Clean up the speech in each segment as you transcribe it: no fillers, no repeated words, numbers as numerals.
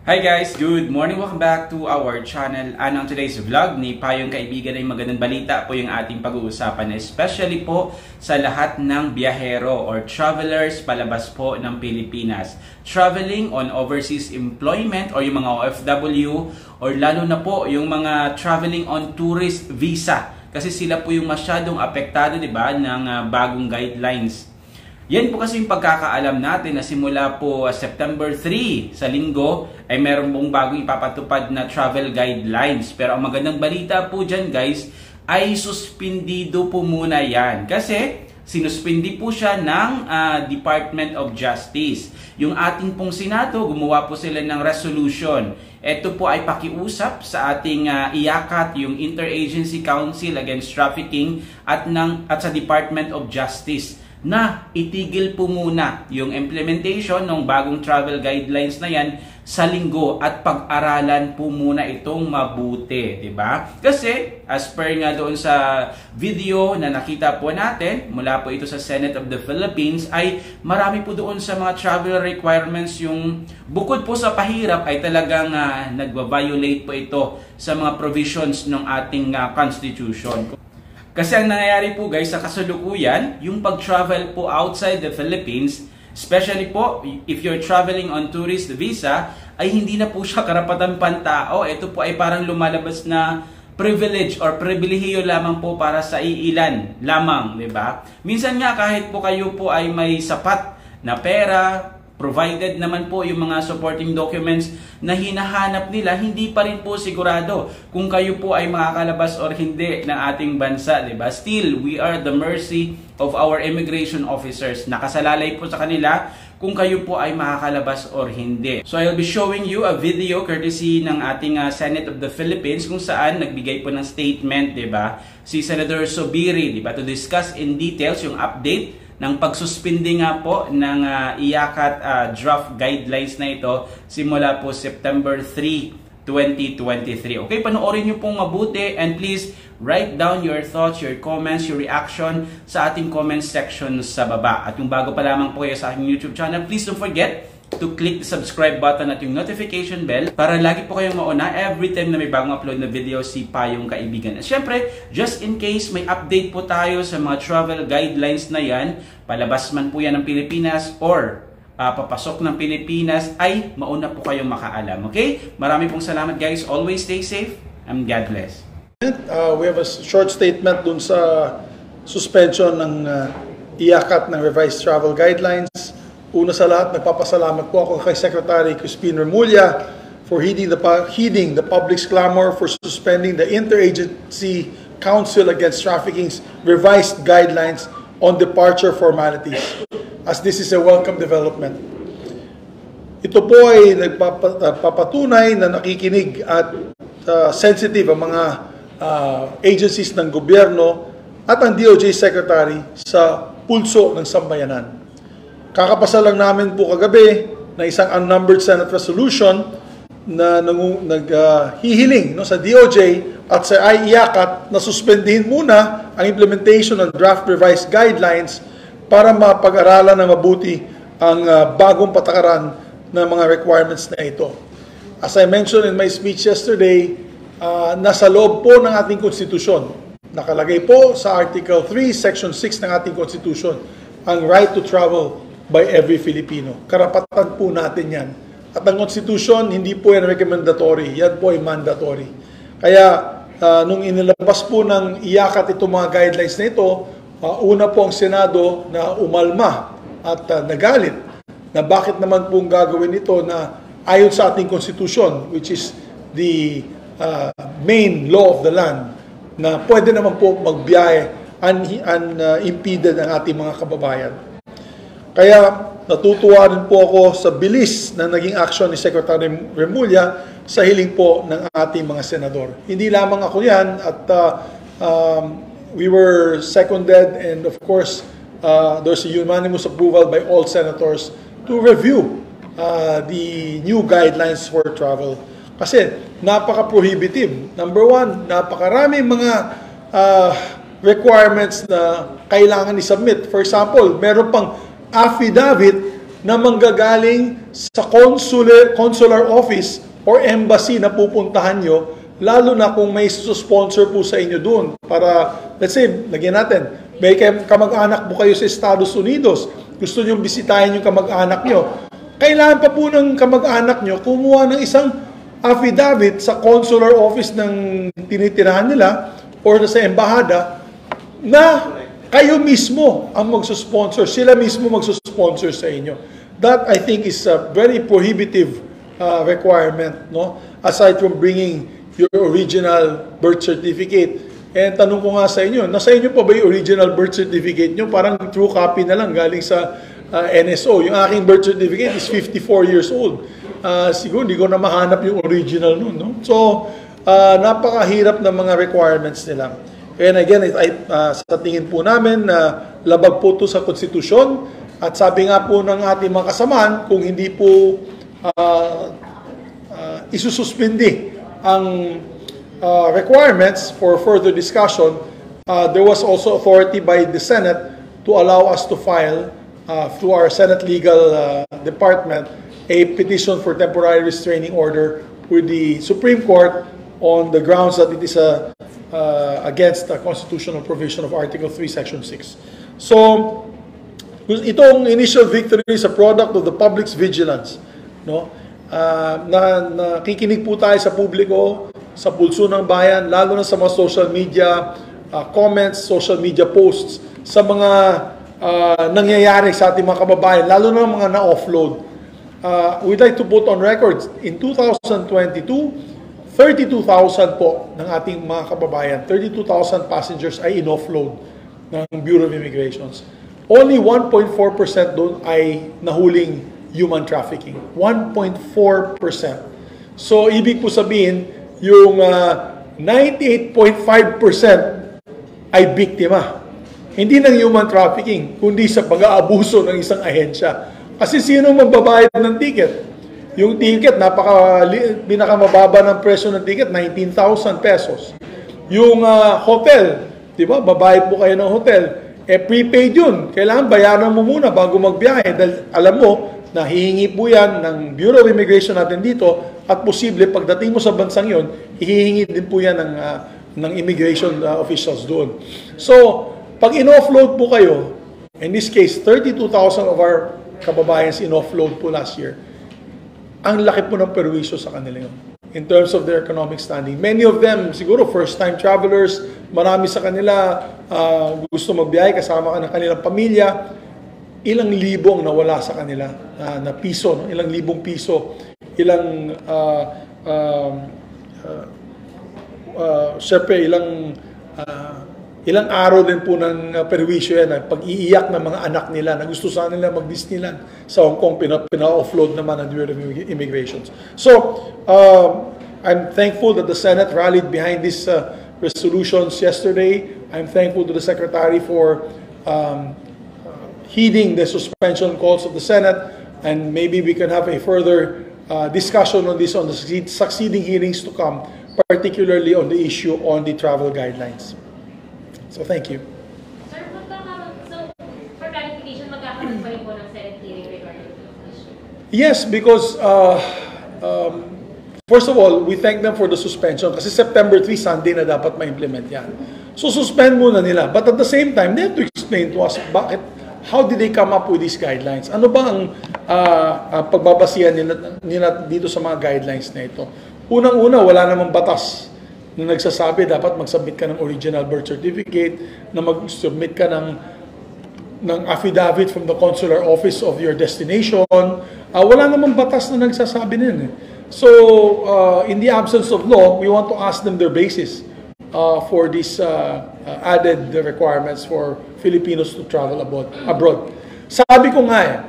Hi guys! Good morning! Welcome back to our channel. On today's vlog ni Payong Kaibigan ay magandang balita po yung ating pag-uusapan, especially po sa lahat ng biyahero or travelers palabas po ng Pilipinas. Traveling on overseas employment or yung mga OFW or lalo na po yung mga traveling on tourist visa. Kasi sila po yung masyadong apektado, di ba, ng bagong guidelines. Yan po kasi yung pagkakaalam natin na simula po September 3 sa linggo ay meron pong bagong ipapatupad na travel guidelines. Pero ang magandang balita po dyan guys ay suspindido po muna yan. Kasi sinuspindi po siya ng Department of Justice. Yung ating pong Senado, gumawa po sila ng resolution. Ito po ay pakiusap sa ating IACAT, yung Interagency Council Against Trafficking at sa Department of Justice na itigil po muna yung implementation ng bagong travel guidelines na yan sa linggo at pag-aralan po muna itong mabuti, di ba? Kasi as per nga doon sa video na nakita po natin, mula po ito sa Senate of the Philippines, ay marami po doon sa mga travel requirements yung bukod po sa pahirap ay talagang nagva-violate po ito sa mga provisions ng ating Constitution. Kasi ang nangyayari po guys sa kasalukuyan, yung pag-travel po outside the Philippines, especially po if you're traveling on tourist visa, ay hindi na po siya karapatan pantao. Ito po ay parang lumalabas na privilege or pribilehiyo lamang po para sa iilan lamang, di ba? Minsan nga kahit po kayo po ay may sapat na pera, provided naman po yung mga supporting documents na hinahanap nila, hindi pa rin po sigurado kung kayo po ay makakalabas or hindi ng ating bansa, diba? Still, we are the mercy of our immigration officers. Nakasalalay po sa kanila kung kayo po ay makakalabas or hindi. So I'll be showing you a video courtesy ng ating Senate of the Philippines kung saan nagbigay po ng statement, diba? Si Senator Zubiri, diba? To discuss in details yung update ng pagsuspindi nga po ng IACAT draft guidelines na ito simula po September 3, 2023. Okay, panoorin nyo pong mabuti and please write down your thoughts, your comments, your reaction sa ating comment section sa baba. At kung bago pa lamang po kayo sa aking YouTube channel, please don't forget to click the subscribe button at yung notification bell para lagi po kayong mauna every time na may bagong upload na video si Payong Kaibigan. At syempre, just in case may update po tayo sa mga travel guidelines na yan, palabas man po yan ng Pilipinas or papasok ng Pilipinas, ay mauna po kayong makaalam. Okay? Marami pong salamat guys. Always stay safe and God bless. We have a short statement dun sa suspension ng IACAT ng revised travel guidelines. Una sa lahat, nagpapasalamat po ako kay Secretary Crispin Remulla for heeding the public's clamor for suspending the Interagency Council Against Trafficking's revised guidelines on departure formalities, as this is a welcome development. Ito po ay nagpapatunay na nakikinig at sensitive ang mga agencies ng gobyerno at ang DOJ Secretary sa pulso ng sambayanan. Kakapasa lang namin po kagabi na isang unnumbered Senate resolution na naghihiling sa DOJ at sa IACAT na suspendihin muna ang implementation ng draft revised guidelines para mapag-aralan ng mabuti ang bagong patakaran ng mga requirements na ito. As I mentioned in my speech yesterday, nasa loob po ng ating konstitusyon. Nakalagay po sa Article 3, Section 6 ng ating konstitusyon ang right to travel by every Filipino. Karapatan po natin yan. At ang Constitution, hindi po yan recommendatory. Yan po ay mandatory. Kaya, nung inilabas po ng IACAT itong mga guidelines na ito, una po ang Senado na umalma at nagalit na bakit naman pong gagawin ito na ayon sa ating Constitution, which is the main law of the land, na pwede naman po magbiyahe unimpeded ang ating mga kababayan. Kaya natutuwa rin po ako sa bilis na naging action ni Secretary Remulla sa hiling po ng ating mga senador. Hindi lamang ako yan at we were seconded and of course there's a unanimous approval by all senators to review the new guidelines for travel. Kasi napaka-prohibitive. Number one, napakaraming mga requirements na kailangan i-submit. For example, meron pang affidavit na manggagaling sa consular office or embassy na pupuntahan nyo, lalo na kung may sponsor po sa inyo doon. Para, let's say, lagyan natin, may kamag-anak po kayo sa Estados Unidos, gusto nyo bisitahin yung kamag-anak nyo, kailangan pa po ng kamag-anak nyo kumuha ng isang affidavit sa consular office ng tinitirahan nila or sa embahada na kayo mismo ang magsusponsor, sila mismo magsusponsor sa inyo. That, I think, is a very prohibitive requirement, no? Aside from bringing your original birth certificate. And tanong ko nga sa inyo, nasa inyo pa ba yung original birth certificate nyo? Parang true copy na lang galing sa NSO. Yung aking birth certificate is 54 years old. Siguro hindi ko na mahanap yung original nun, no? So, napakahirap na mga requirements nila. And again, sa tingin po namin na labag po ito sa konstitusyon. At sabi nga po ng ating mga kasamahan, kung hindi po isususpindi ang requirements for further discussion, there was also authority by the Senate to allow us to file through our Senate Legal Department a petition for temporary restraining order with the Supreme Court on the grounds that it is against the constitutional provision of Article 3, Section 6. So, itong initial victory is a product of the public's vigilance, no? Nakikinig po tayo sa publiko, sa pulso ng bayan, lalo na sa mga social media comments, social media posts, sa mga nangyayari sa ating mga kababayan, lalo na mga na-offload. We'd like to put on record, in 2022, 32,000 po ng ating mga kababayan, 32,000 passengers ay in-offload ng Bureau of Immigrations. Only 1.4% doon ay nahuling human trafficking. 1.4%. So, ibig po sabihin, yung 98.5% ay biktima. Hindi ng human trafficking, kundi sa pag-aabuso ng isang ahensya. Kasi sino magbabayad ng ticket? Yung ticket, pinakamababa ng presyo ng ticket, 19,000 pesos. Yung hotel, di ba, babayad po kayo ng hotel, prepaid yun. Kailangan bayaran mo muna bago magbiyahe. Dahil alam mo, na hihingi po yan ng Bureau of Immigration natin dito at posible pagdating mo sa bansang yon, hihingi din po yan ng immigration officials doon. So, pag in-offload po kayo, in this case, 32,000 of our kababayans in-offload po last year, ang laki po ng perwisyo sa kanila yun in terms of their economic standing. Many of them, siguro first-time travelers, marami sa kanila gusto magbiyahe kasama ng kanilang pamilya. Ilang libo ang nawala sa kanila na piso, no? Ilang libong piso, syempre ilang araw din po ng perwisyo yan, pag-iiyak ng mga anak nila na gusto sana nila mag-Disneyland sa Hong Kong, pina-offload naman ng Bureau of Immigrations. So, I'm thankful that the Senate rallied behind these resolutions yesterday. I'm thankful to the Secretary for heeding the suspension calls of the Senate, and maybe we can have a further discussion on this on the succeeding hearings to come, particularly on the issue on the travel guidelines. So, thank you. Sir, so for clarification, magkakaroon pa rin po ng Senate hearing regarding this issue? Yes, because first of all, we thank them for the suspension kasi September 3, Sunday na dapat ma-implement yan. So, suspend muna nila. But at the same time, they have to explain to us how did they come up with these guidelines? Ano ba ang pagbabasihan nila dito sa mga guidelines na ito? Unang-una, wala namang batas na nagsasabi dapat mag-submit ka ng original birth certificate, na mag-submit ka ng affidavit from the consular office of your destination. Wala namang batas na nagsasabi nun. So, in the absence of law, we want to ask them their basis for these added requirements for Filipinos to travel abroad. Sabi ko nga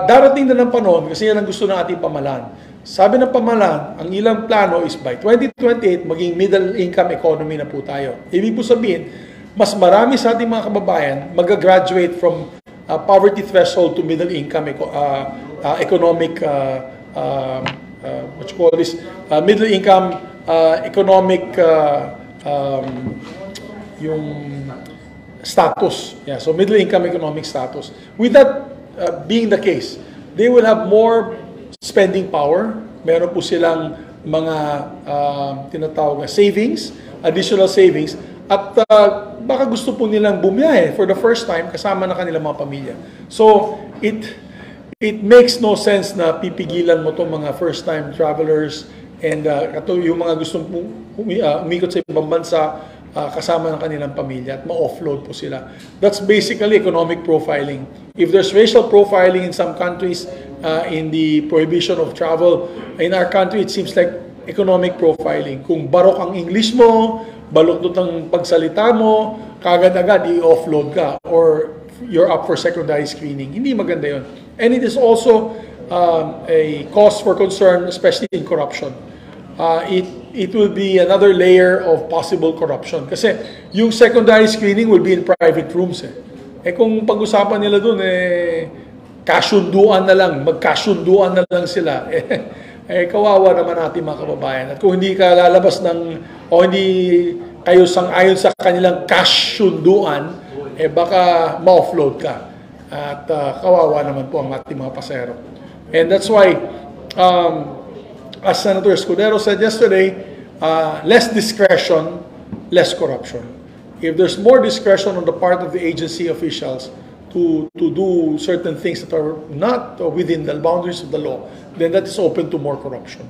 darating na ng panahon, kasi yan ang gusto ng ating pamahalaan. Sabi ng pamahalaan, ang ilang plano is by 2028, maging middle income economy na po tayo. Ibig po sabihin, mas marami sa ating mga kababayan mag-graduate from poverty threshold to middle income economic, what you call this, middle income economic yung status. Yeah, so middle income economic status. With that being the case, they will have more spending power. Meron po silang mga tinatawag na savings, additional savings, at baka gusto po nilang bumiyahe for the first time kasama na kanilang mga pamilya. So, it makes no sense na pipigilan mo itong mga first-time travelers and yung mga gustong umikot sa ibang bansa kasama ng kanilang pamilya at ma-offload po sila. That's basically economic profiling. If there's racial profiling in some countries in the prohibition of travel, in our country it seems like economic profiling. Kung barok ang English mo, baluktot ang pagsalita mo, kagad-agad i-offload ka or you're up for secondary screening. Hindi maganda yun. And it is also a cause for concern, especially in corruption. It will be another layer of possible corruption. Kasi yung secondary screening will be in private rooms. Kung pag-usapan nila dun, kasunduan na lang, magkasunduan na lang sila. Kawawa naman natin mga kababayan. At kung hindi ka lalabas o hindi kayo sang-ayon sa kanilang kasunduan, baka ma-offload ka. At kawawa naman po ang ating mga pasahero. And that's why, as Senator Escudero said yesterday, less discretion, less corruption. If there's more discretion on the part of the agency officials to do certain things that are not within the boundaries of the law, then that is open to more corruption.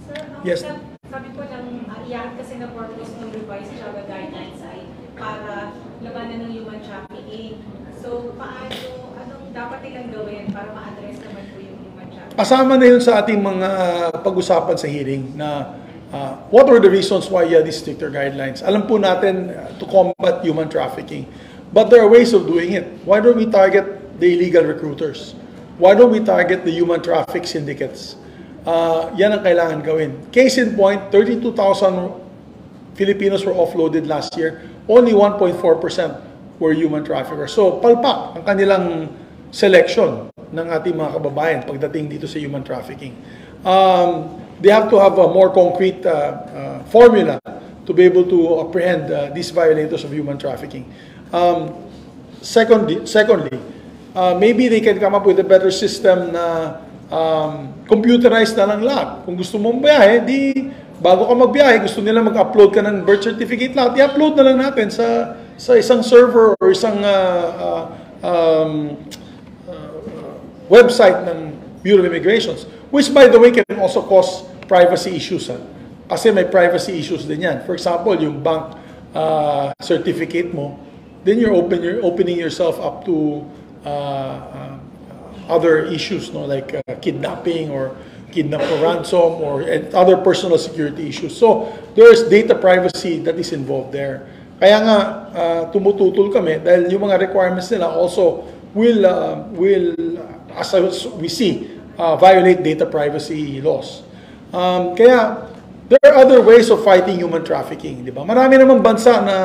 Sir, yes. Sabi po ng iyan kasi na purpose ng revised travel guidelines ay para labanan ng human trafficking. So, anong dapat nilang gawin para ma-address naman po yung human trafficking? Kasama na yun sa ating mga pag-usapan sa hearing na what were the reasons why you had these stricter guidelines. Alam po natin to combat human trafficking. But there are ways of doing it. Why don't we target the illegal recruiters? Why don't we target the human traffic syndicates? Yan ang kailangan gawin. Case in point, 32,000 Filipinos were offloaded last year. Only 1.4% were human traffickers. So, palpak ang kanilang selection ng ating mga kababayan pagdating dito sa human trafficking. They have to have a more concrete formula to be able to apprehend these violators of human trafficking. Secondly, maybe they can come up with a better system na computerized na lang lahat. Kung gusto mong biyahe, bago ka magbiyahe, gusto nila mag-upload ka ng birth certificate lahat, i-upload na lang natin sa isang server or isang website ng Bureau of Immigrations, which by the way can also cause privacy issues. Kasi may privacy issues din yan. For example, yung bank certificate mo, then you're opening yourself up to other issues, no, like kidnapping or kidnap for ransom or other personal security issues. So there's data privacy that is involved there. Kaya nga tumututol kami dahil yung mga requirements nila also will as we see violate data privacy laws. Kaya there are other ways of fighting human trafficking, di ba? Marami namang bansa na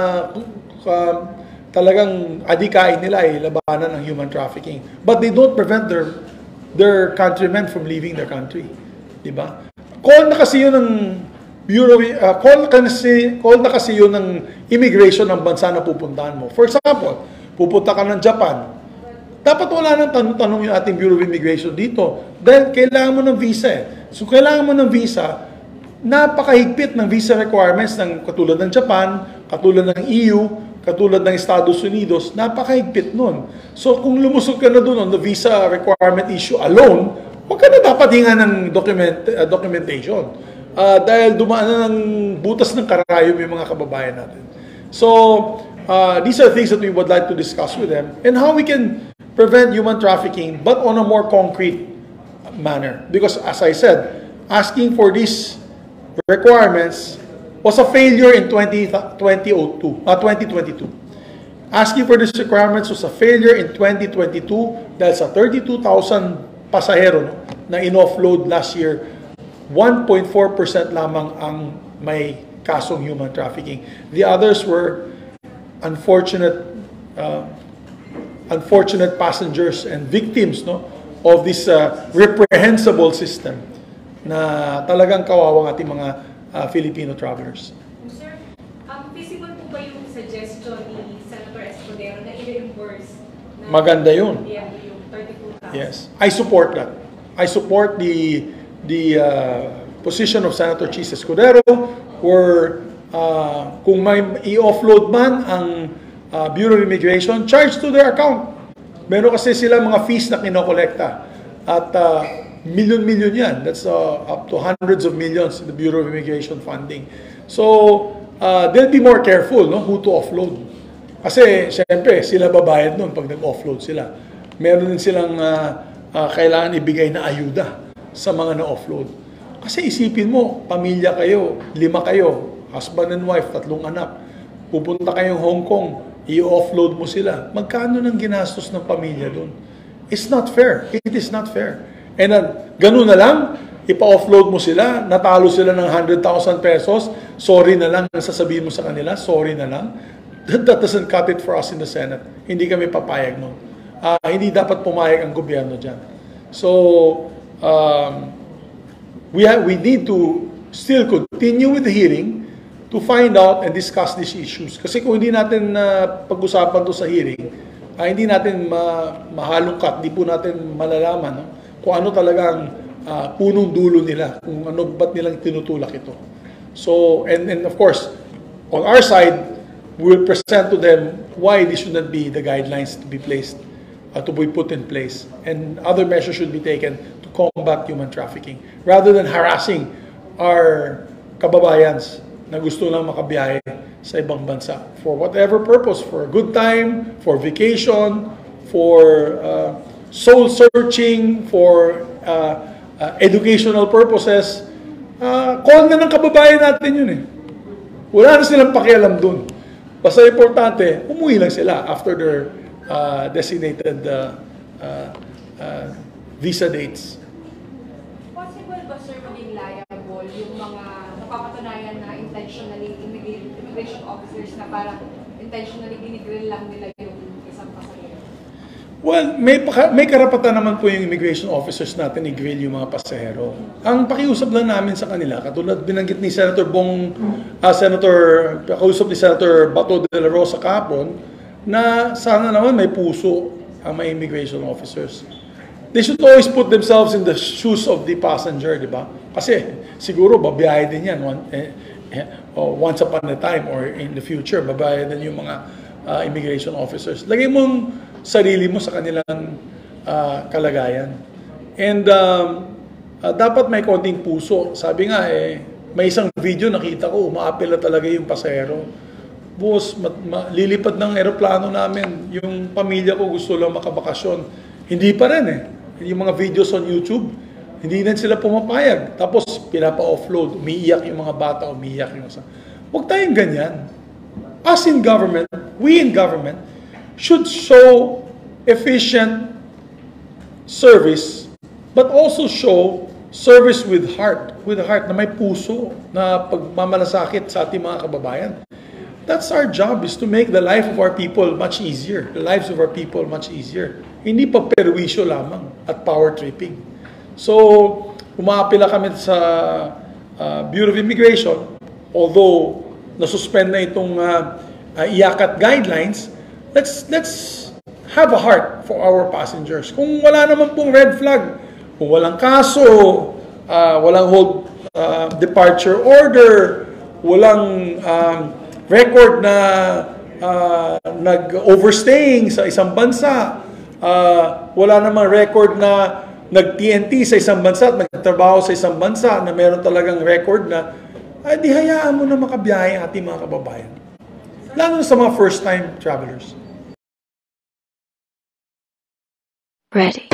talagang adikain nila ay labanan ng human trafficking. But they don't prevent their countrymen from leaving their country. Di ba? Call na kasi yun ng Bureau, call na kasi yun ng immigration ng bansa na pupuntahan mo. For example, pupunta ka ng Japan. Dapat wala nang tanong-tanong yung ating Bureau of Immigration dito. Dahil kailangan mo ng visa eh. So kailangan mo ng visa, napakahigpit ng visa requirements ng katulad ng Japan, katulad ng EU, katulad ng Estados Unidos, napakahigpit nun. So kung lumusog ka na dun on the visa requirement issue alone, huwag ka na dapat hinga ng documentation. Dahil dumaan na ng butas ng karayom yung mga kababayan natin. So these are things that we would like to discuss with them and how we can prevent human trafficking but on a more concrete manner. Because as I said, asking for these requirements was a failure in 2022. Asking for these requirements was a failure in 2022 dahil sa 32,000 pasahero na in-offload last year, 1.4% lamang ang may kasong human trafficking. The others were unfortunate passengers and victims, no, of this reprehensible system na talagang kawawang ating mga Filipino travelers. Sir, feasible po ba yung suggestion ni Senator Escudero na i-reimburse? Maganda yun. Yung 32,000? Yes, I support that. I support the position of Senator Chis Escudero, where kung may i-offload man ang Bureau of Immigration, charge to their account. Meron kasi sila mga fees na kinokolekta. At million-million yan. That's up to hundreds of millions in the Bureau of Immigration funding. So, they'll be more careful, no, who to offload. Kasi, syempre, sila babayad nun pag nag-offload sila. Meron din silang kailangan ibigay na ayuda sa mga na-offload. Kasi isipin mo, pamilya kayo, 5 kayo, husband and wife, 3 anak. Pupunta kayong Hong Kong, i-offload mo sila. Magkano ng ginastos ng pamilya doon? It's not fair. It is not fair. And ganun na lang, ipa-offload mo sila, natalo sila ng 100,000 pesos, sorry na lang, sasabihin mo sa kanila, sorry na lang. That doesn't cut it for us in the Senate. Hindi kami papayag nun. Hindi dapat pumayag ang gobyerno dyan. So, we need to still continue with the hearing to find out and discuss these issues. Kasi kung hindi natin pag-usapan to sa hearing, hindi natin mahalungkat, hindi po natin malalaman, no? Kung ano talagang punong dulo nila, kung ano ba't nilang tinutulak ito. So, and of course, on our side, we will present to them why this should not be the guidelines to be placed, to be put in place, and other measures should be taken to combat human trafficking, rather than harassing our kababayans na gusto lang makabiyahe sa ibang bansa for whatever purpose, for a good time, for vacation, for soul searching, for educational purposes. Call na ng kababayan natin yun eh. Wala na silang pakialam dun. Basta importante, umuwi lang sila after their designated visa dates. Possible ba, sir, maging liable yung mga napapatunayan na intentionally immigration officers na parang intentionally ginigrill lang nila yung isang pasahero? Well, may karapatan naman po yung immigration officers natin i-grill yung mga pasahero. Ang pakiusap lang namin sa kanila, katulad binanggit ni Senator kausap ni Senator Bato de la Rosa kahapon, na sana naman may puso ang mga immigration officers. They should always put themselves in the shoes of the passenger, di ba? Kasi siguro babiyahe din yan once upon a time or in the future, babiyahe din yung mga immigration officers. Lagay mong sarili mo sa kanilang kalagayan. And dapat may konting puso. Sabi nga may isang video nakita ko, umaapela talaga yung pasahero. Boss, lilipad ng eroplano namin. Yung pamilya ko gusto lang makabakasyon. Hindi pa rin Yung mga videos on YouTube, hindi na sila pumapayag. Tapos pinapa-offload, umiiyak yung mga bata, umiiyak yung isa. Huwag tayong ganyan. Us in government, we in government, should show efficient service, but also show service with heart na may puso, na pagmamalasakit sa ating mga kababayan. That's our job, is to make the life of our people much easier, the lives of our people much easier. Hindi pa perwisyo lamang at power tripping. So, umaapila kami sa Bureau of Immigration, although nasuspend na itong IACAT guidelines, let's have a heart for our passengers. Kung wala naman pong red flag, kung walang kaso, walang hold departure order, walang record na nag-overstaying sa isang bansa, wala namang record na nag-TNT sa isang bansa at nagtrabaho sa isang bansa na meron talagang record na, di hayaan mo na makabiyahe ang ating mga kababayan. Lalo na sa mga first-time travelers. Ready.